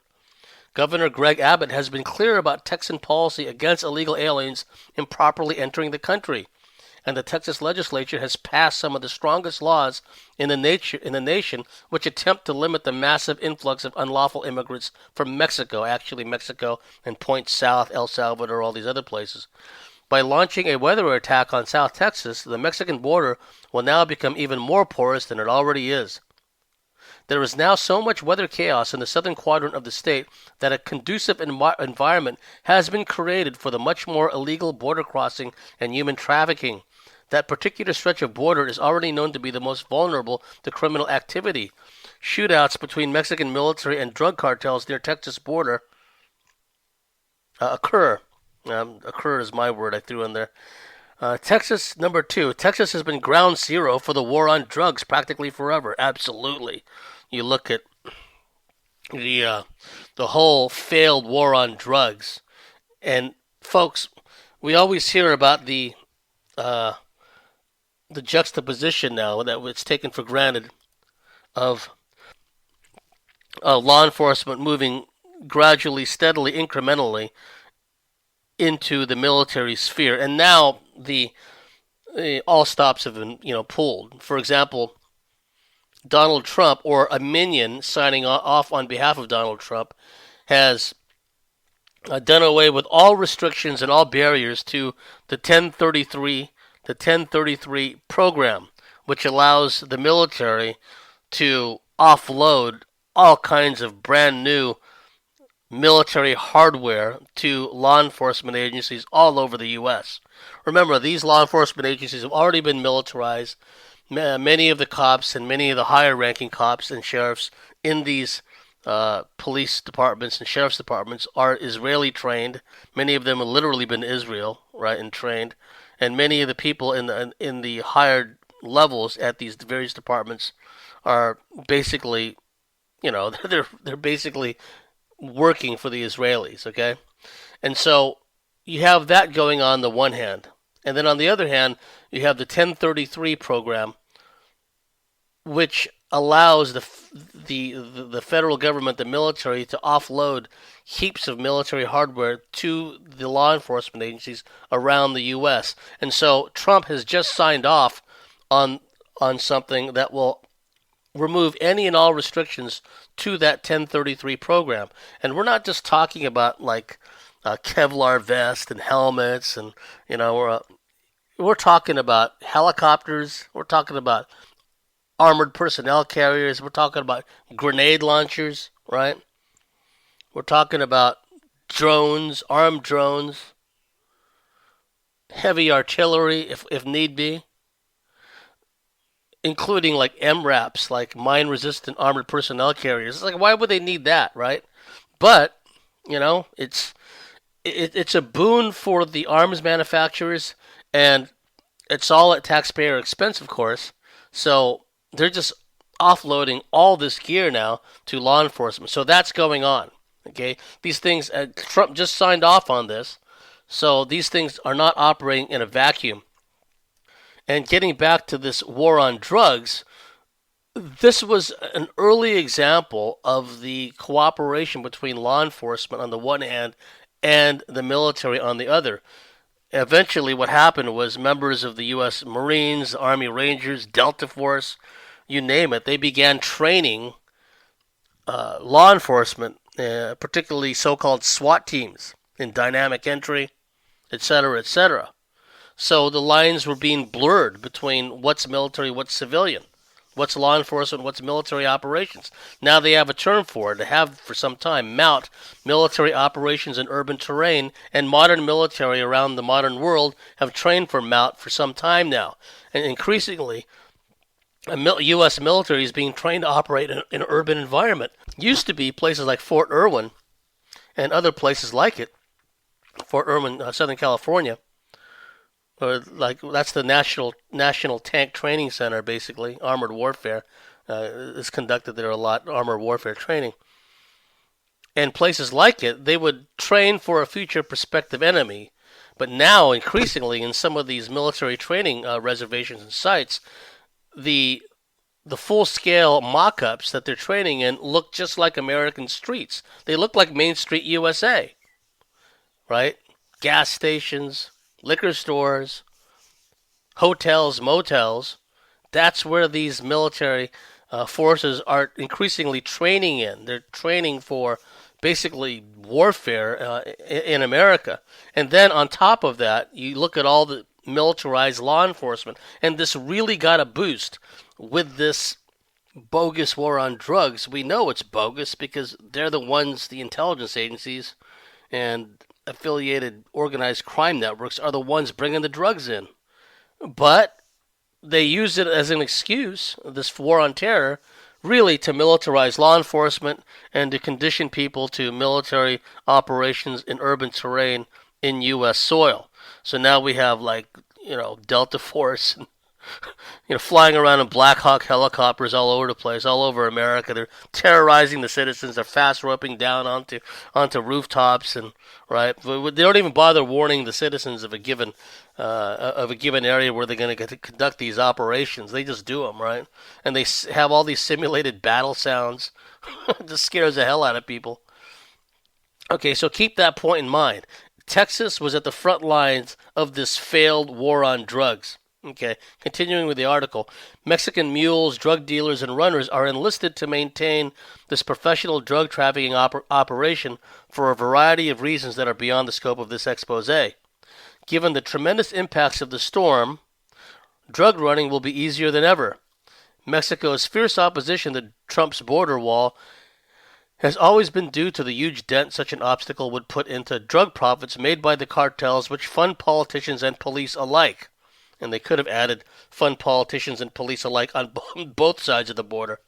Governor Greg Abbott has been clear about Texan policy against illegal aliens improperly entering the country, and the Texas legislature has passed some of the strongest laws in the nation which attempt to limit the massive influx of unlawful immigrants from Mexico, actually Mexico and points south, El Salvador, all these other places. By launching a weather attack on South Texas, the Mexican border will now become even more porous than it already is. There is now so much weather chaos in the southern quadrant of the state that a conducive environment has been created for the much more illegal border crossing and human trafficking. That particular stretch of border is already known to be the most vulnerable to criminal activity. Shootouts between Mexican military and drug cartels near Texas border occur. Occur is my word I threw in there. Texas, number two. Texas has been ground zero for the war on drugs practically forever. Absolutely. You look at the whole failed war on drugs, and folks, we always hear about the juxtaposition now that it's taken for granted of law enforcement moving gradually, steadily, incrementally into the military sphere, and now the all stops have been pulled. For example, Donald Trump, or a minion signing off on behalf of Donald Trump, has done away with all restrictions and all barriers to the 1033 program, which allows the military to offload all kinds of brand new military hardware to law enforcement agencies all over the U.S. Remember, these law enforcement agencies have already been militarized. Many of the cops and many of the higher-ranking cops and sheriffs in these police departments and sheriff's departments are Israeli-trained. Many of them have literally been to Israel, right, and trained. And many of the people in the higher levels at these various departments are basically, they're basically working for the Israelis, okay? And so you have that going on the one hand. And then on the other hand, you have the 1033 program, which allows the federal government, the military, to offload heaps of military hardware to the law enforcement agencies around the U.S. And so Trump has just signed off on something that will remove any and all restrictions to that 1033 program. And we're not just talking about like Kevlar vest and helmets, and we're talking about helicopters. We're talking about armored personnel carriers. We're talking about grenade launchers, right? We're talking about drones, armed drones, heavy artillery if need be, including like MRAPs, like mine-resistant armored personnel carriers. It's like, why would they need that, right? But it's a boon for the arms manufacturers, and it's all at taxpayer expense, of course. So they're just offloading all this gear now to law enforcement. So that's going on. Okay, these things. Trump just signed off on this, so these things are not operating in a vacuum. And getting back to this war on drugs, this was an early example of the cooperation between law enforcement on the one hand and the military on the other. Eventually, what happened was members of the U.S. Marines, Army Rangers, Delta Force, you name it, they began training law enforcement, particularly so-called SWAT teams, in dynamic entry, etc., etc. So the lines were being blurred between what's military, what's civilian, what's law enforcement, what's military operations. Now they have a term for it. They have for some time. MOUT, military operations in urban terrain, and modern military around the modern world have trained for MOUT for some time now. And increasingly, U.S. military is being trained to operate in an urban environment. Used to be places like Fort Irwin and other places like it. Fort Irwin, Southern California, or like that's the National Tank Training Center, basically armored warfare is conducted there a lot. Armored warfare training, and places like it, they would train for a future prospective enemy. But now, increasingly, in some of these military training reservations and sites, the full-scale mock-ups that they're training in look just like American streets. They look like Main Street USA, right? Gas stations, liquor stores, hotels, motels. That's where these military forces are increasingly training in. They're training for basically warfare in America. And then on top of that, you look at all the militarized law enforcement, and this really got a boost with this bogus war on drugs. We know it's bogus because they're the ones, the intelligence agencies and affiliated organized crime networks are the ones bringing the drugs in. But they use it as an excuse, this war on terror, really to militarize law enforcement and to condition people to military operations in urban terrain in U.S. soil. So now we have Delta Force flying around in Black Hawk helicopters all over the place, all over America. They're terrorizing the citizens. They're fast roping down onto rooftops, and right. They don't even bother warning the citizens of a given area where they're going to conduct these operations. They just do them, right? And they have all these simulated battle sounds. It just scares the hell out of people. Okay, so keep that point in mind. Texas was at the front lines of this failed war on drugs. Okay, continuing with the article, Mexican mules, drug dealers, and runners are enlisted to maintain this professional drug trafficking operation for a variety of reasons that are beyond the scope of this expose. Given the tremendous impacts of the storm, drug running will be easier than ever. Mexico's fierce opposition to Trump's border wall has always been due to the huge dent such an obstacle would put into drug profits made by the cartels, which fund politicians and police alike. And they could have added fund politicians and police alike on both sides of the border.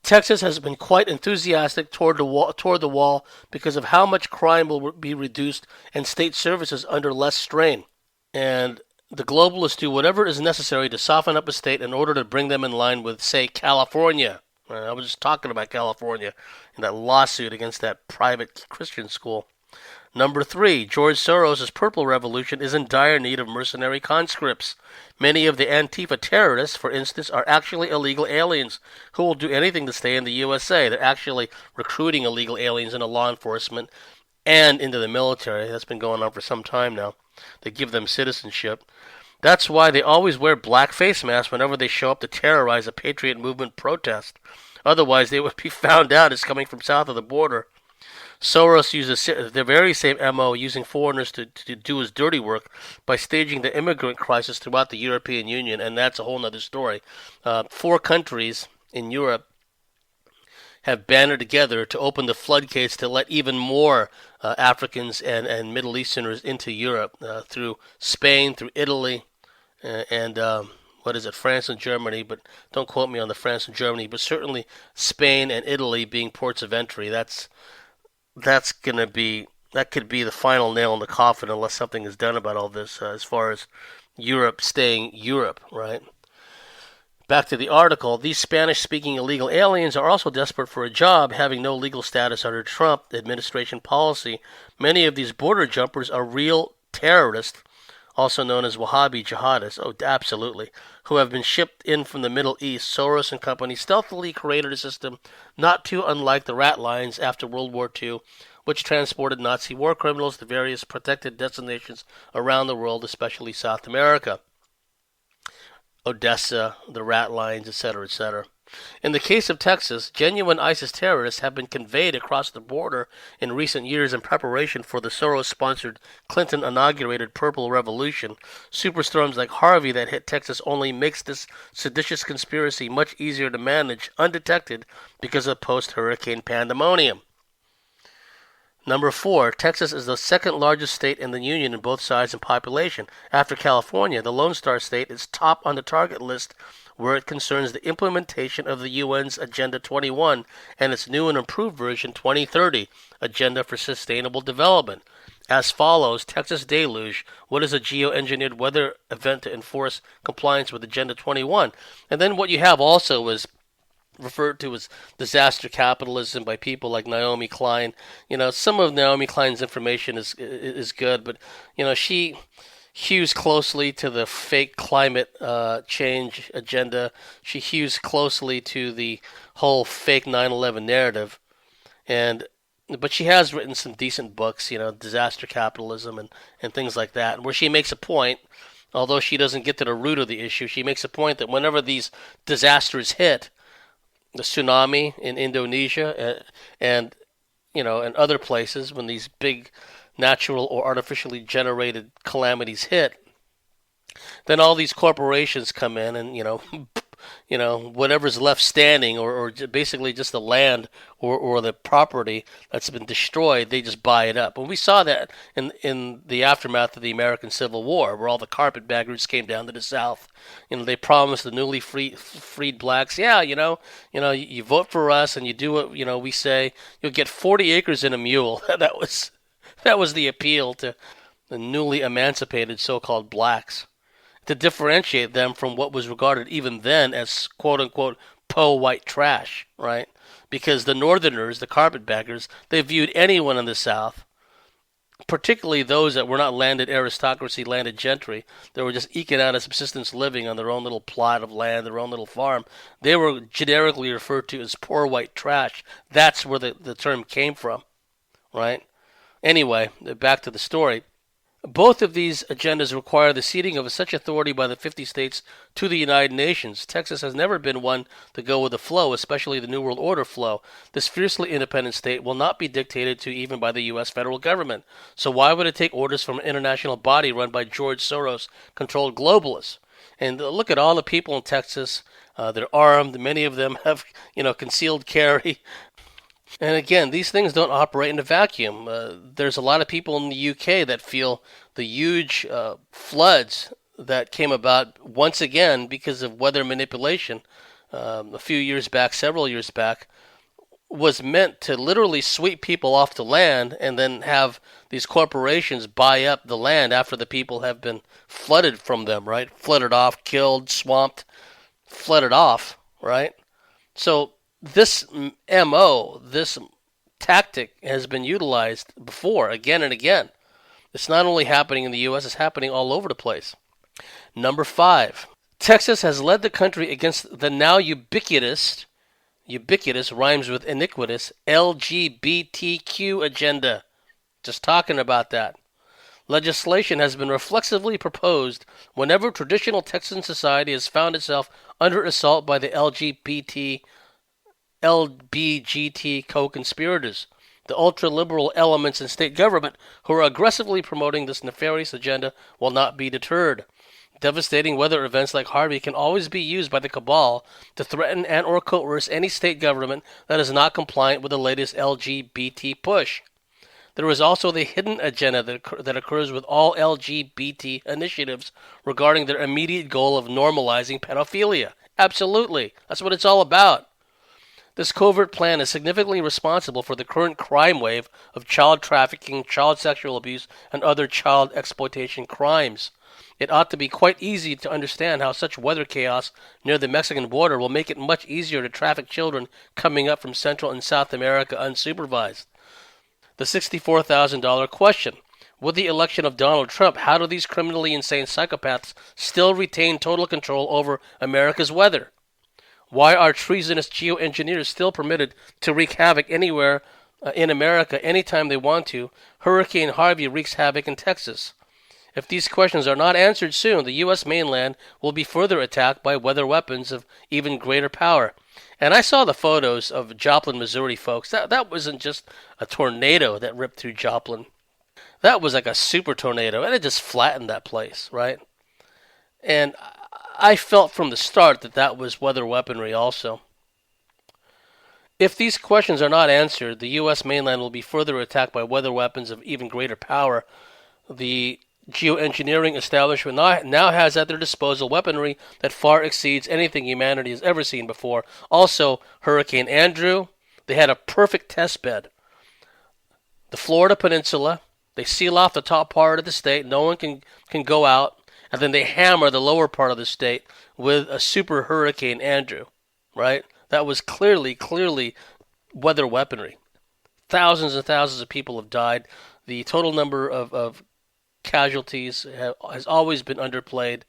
Texas has been quite enthusiastic toward the wall because of how much crime will be reduced and state services under less strain. And the globalists do whatever is necessary to soften up a state in order to bring them in line with, say, California. I was just talking about California in that lawsuit against that private Christian school. Number 3, George Soros' Purple Revolution is in dire need of mercenary conscripts. Many of the Antifa terrorists, for instance, are actually illegal aliens who will do anything to stay in the USA. They're actually recruiting illegal aliens into law enforcement and into the military. That's been going on for some time now. They give them citizenship. That's why they always wear black face masks whenever they show up to terrorize a Patriot Movement protest. Otherwise, they would be found out as coming from south of the border. Soros uses the very same MO, using foreigners to do his dirty work by staging the immigrant crisis throughout the European Union, and that's a whole other story. 4 countries in Europe have banded together to open the floodgates to let even more Africans and Middle Easterners into Europe through Spain, through Italy, and France and Germany, but don't quote me on the France and Germany, but certainly Spain and Italy being ports of entry. That could be the final nail in the coffin unless something is done about all this as far as Europe staying Europe, right? Back to the article, these Spanish-speaking illegal aliens are also desperate for a job, having no legal status under Trump administration policy. Many of these border jumpers are real terrorists, also known as Wahhabi jihadists, absolutely, who have been shipped in from the Middle East. Soros and company stealthily created a system not too unlike the rat lines after World War II, which transported Nazi war criminals to various protected destinations around the world, especially South America. Odessa, the rat lines, etc., etc. In the case of Texas, genuine ISIS terrorists have been conveyed across the border in recent years in preparation for the Soros-sponsored, Clinton-inaugurated Purple Revolution. Superstorms like Harvey that hit Texas only makes this seditious conspiracy much easier to manage undetected because of post-hurricane pandemonium. Number 4, Texas is the second largest state in the union in both size and population. After California, the Lone Star State is top on the target list where it concerns the implementation of the UN's Agenda 21 and its new and improved version 2030, Agenda for Sustainable Development. As follows: Texas deluge. What is a geoengineered weather event to enforce compliance with Agenda 21? And then what you have also is referred to as disaster capitalism by people like Naomi Klein. Some of Naomi Klein's information is good, but she hews closely to the fake climate change agenda. She hews closely to the whole fake 9/11 narrative, but she has written some decent books, disaster capitalism and things like that, where she makes a point. Although she doesn't get to the root of the issue, she makes a point that whenever these disasters hit, the tsunami in Indonesia and other places, when these big natural or artificially generated calamities hit, then all these corporations come in and whatever's left standing or basically just the land or the property that's been destroyed, they just buy it up. And we saw that in the aftermath of the American Civil War, where all the carpetbaggers came down to the South. They promised the newly freed blacks, you vote for us and you do what we say, you'll get 40 acres and a mule. That was the appeal to the newly emancipated so-called blacks, to differentiate them from what was regarded even then as quote-unquote white trash, right? Because the Northerners, the carpetbaggers, they viewed anyone in the South, particularly those that were not landed aristocracy, landed gentry, that were just eking out a subsistence living on their own little plot of land, their own little farm. They were generically referred to as poor white trash. That's where the term came from, right? Anyway, back to the story. Both of these agendas require the ceding of such authority by the 50 states to the United Nations. Texas has never been one to go with the flow, especially the New World Order flow. This fiercely independent state will not be dictated to even by the U.S. federal government. So why would it take orders from an international body run by George Soros-controlled globalists? And look at all the people in Texas. They're armed. Many of them have, concealed carry. And again, these things don't operate in a vacuum. There's a lot of people in the UK that feel the huge floods that came about once again because of weather manipulation several years back, was meant to literally sweep people off the land and then have these corporations buy up the land after the people have been flooded from them, right? Flooded off, killed, swamped, flooded off, right? So this MO, this tactic has been utilized before, again and again. It's not only happening in the U.S., it's happening all over the place. Number 5, Texas has led the country against the now ubiquitous rhymes with iniquitous, LGBTQ agenda. Just talking about that. Legislation has been reflexively proposed whenever traditional Texan society has found itself under assault by the LBGT co-conspirators, the ultra-liberal elements in state government who are aggressively promoting this nefarious agenda will not be deterred. Devastating weather events like Harvey can always be used by the cabal to threaten and or coerce any state government that is not compliant with the latest LGBT push. There is also the hidden agenda that occurs with all LGBT initiatives regarding their immediate goal of normalizing pedophilia. Absolutely. That's what it's all about. This covert plan is significantly responsible for the current crime wave of child trafficking, child sexual abuse, and other child exploitation crimes. It ought to be quite easy to understand how such weather chaos near the Mexican border will make it much easier to traffic children coming up from Central and South America unsupervised. The $64,000 question. With the election of Donald Trump, how do these criminally insane psychopaths still retain total control over America's weather? Why are treasonous geoengineers still permitted to wreak havoc anywhere in America anytime they want to. Hurricane Harvey wreaks havoc in Texas. If these questions are not answered soon, the U.S. mainland will be further attacked by weather weapons of even greater power. And I saw the photos of Joplin, Missouri, folks. That wasn't just a tornado that ripped through Joplin. That was like a super tornado, and it just flattened that place, right? And I felt from the start that that was weather weaponry also. If these questions are not answered, the U.S. mainland will be further attacked by weather weapons of even greater power. The geoengineering establishment now has at their disposal weaponry that far exceeds anything humanity has ever seen before. Also, Hurricane Andrew, they had a perfect test bed. The Florida Peninsula, they seal off the top part of the state, no one can go out, and then they hammer the lower part of the state with a super Hurricane Andrew, right? That was clearly weather weaponry. Thousands and thousands of people have died. The total number of casualties has always been underplayed.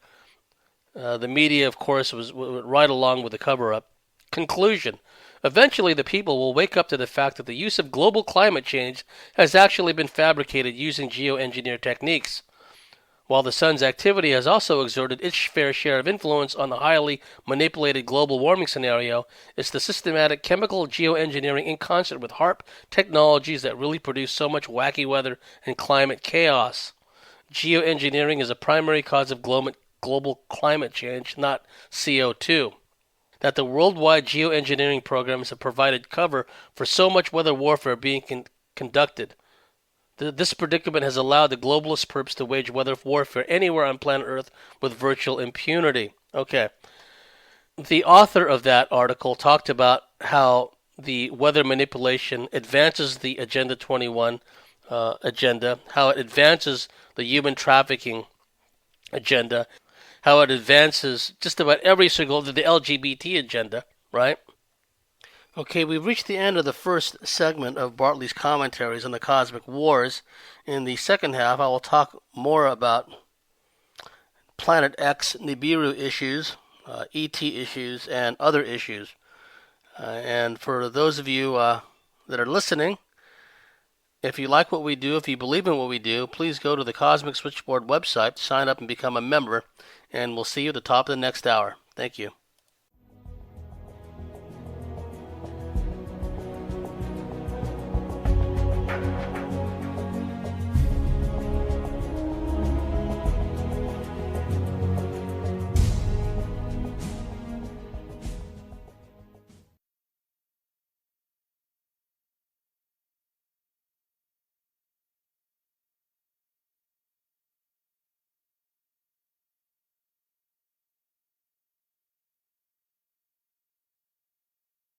The media, of course, was right along with the cover-up. Conclusion. Eventually, the people will wake up to the fact that the use of global climate change has actually been fabricated using geoengineered techniques. While the sun's activity has also exerted its fair share of influence on the highly manipulated global warming scenario, it's the systematic chemical geoengineering in concert with HARP technologies that really produce so much wacky weather and climate chaos. Geoengineering is a primary cause of global climate change, not CO2. That the worldwide geoengineering programs have provided cover for so much weather warfare being conducted. This predicament has allowed the globalist perps to wage weather warfare anywhere on planet Earth with virtual impunity. Okay. The author of that article talked about how the weather manipulation advances the Agenda 21 agenda, how it advances the human trafficking agenda, how it advances just about every single, the LGBT agenda, right? Okay, we've reached the end of the first segment of Bartley's commentaries on the cosmic wars. In the second half, I will talk more about Planet X, Nibiru issues, ET issues, and other issues. And for those of you that are listening, if you like what we do, if you believe in what we do, please go to the Cosmic Switchboard website, sign up and become a member, and we'll see you at the top of the next hour. Thank you.